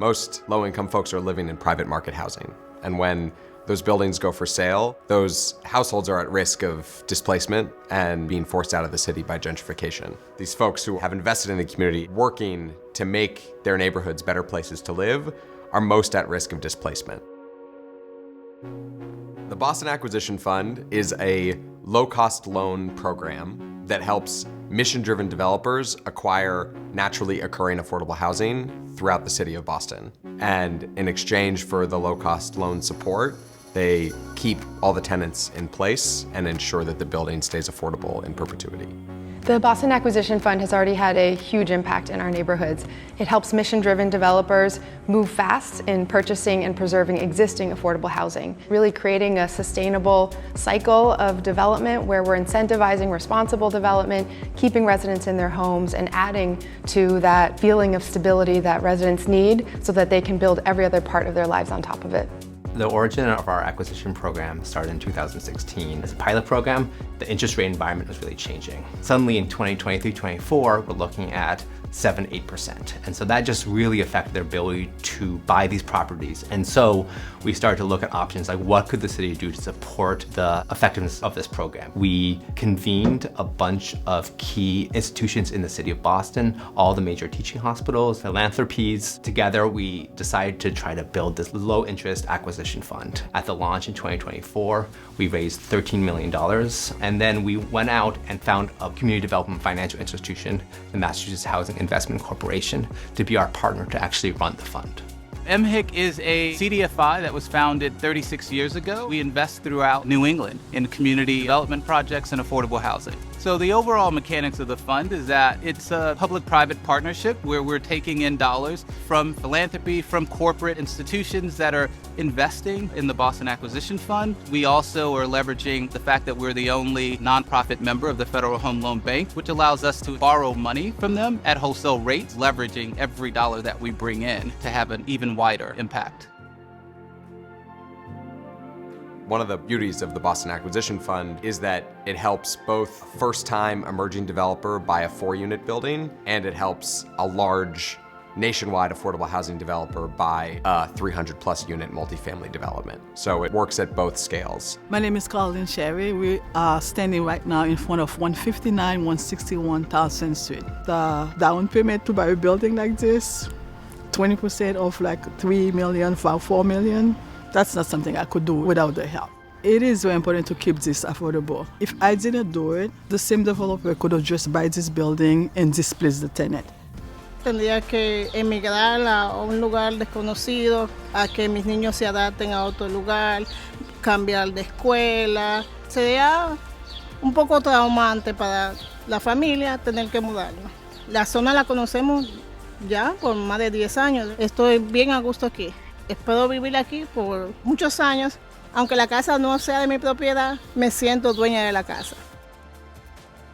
Most low-income folks are living in private market housing. And when those buildings go for sale, those households are at risk of displacement and being forced out of the city by gentrification. These folks who have invested in the community, working to make their neighborhoods better places to live, are most at risk of displacement. The Boston Acquisition Fund is a low-cost loan program that helps mission-driven developers acquire naturally occurring affordable housing throughout the city of Boston. And in exchange for the low-cost loan support, they keep all the tenants in place and ensure that the building stays affordable in perpetuity. The Boston Acquisition Fund has already had a huge impact in our neighborhoods. It helps mission-driven developers move fast in purchasing and preserving existing affordable housing, really creating a sustainable cycle of development where we're incentivizing responsible development, keeping residents in their homes, and adding to that feeling of stability that residents need so that they can build every other part of their lives on top of it. The origin of our acquisition program started in 2016. As a pilot program, the interest rate environment was really changing. Suddenly in 2023-24, we're looking at 7-8%. And so that just really affected their ability to buy these properties. And so we started to look at options like what could the city do to support the effectiveness of this program. We convened a bunch of key institutions in the city of Boston, all the major teaching hospitals, philanthropies. Together, we decided to try to build this low interest acquisition fund. At the launch in 2024, we raised $13 million. And then we went out and found a community development financial institution, the Massachusetts Housing Investment Corporation, to be our partner to actually run the fund. MHIC is a CDFI that was founded 36 years ago. We invest throughout New England in community development projects and affordable housing. So the overall mechanics of the fund is that it's a public-private partnership where we're taking in dollars from philanthropy, from corporate institutions that are investing in the Boston Acquisition Fund. We also are leveraging the fact that we're the only nonprofit member of the Federal Home Loan Bank, which allows us to borrow money from them at wholesale rates, leveraging every dollar that we bring in to have an even wider impact. One of the beauties of the Boston Acquisition Fund is that it helps both first-time emerging developer buy a 4-unit building, and it helps a large nationwide affordable housing developer buy a 300-plus unit multifamily development. So it works at both scales. My name is Colleen Sherry. We are standing right now in front of 159, 161 Towson Street. The down payment to buy a building like this, 20% of like 3 million, 4 million. That's not something I could do without the help. It is very important to keep this affordable. If I didn't do it, the same developer could have just bought this building and displaced the tenant. Tendría que emigrar a un lugar desconocido, a que mis niños se adapten a otro lugar, cambiar de escuela. Sería un poco traumante para la familia tener que mudarnos. La zona la conocemos ya por más de 10 años. Estoy bien a gusto aquí. Espero vivir aquí por muchos años. Aunque la casa no sea de mi propiedad, me siento dueña de la casa.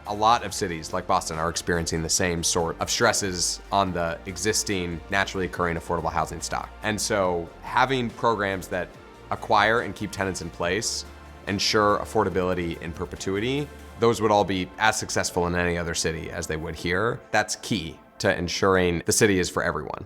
A lot of cities like Boston are experiencing the same sort of stresses on the existing naturally occurring affordable housing stock. And so having programs that acquire and keep tenants in place, ensure affordability in perpetuity, those would all be as successful in any other city as they would here. That's key to ensuring the city is for everyone.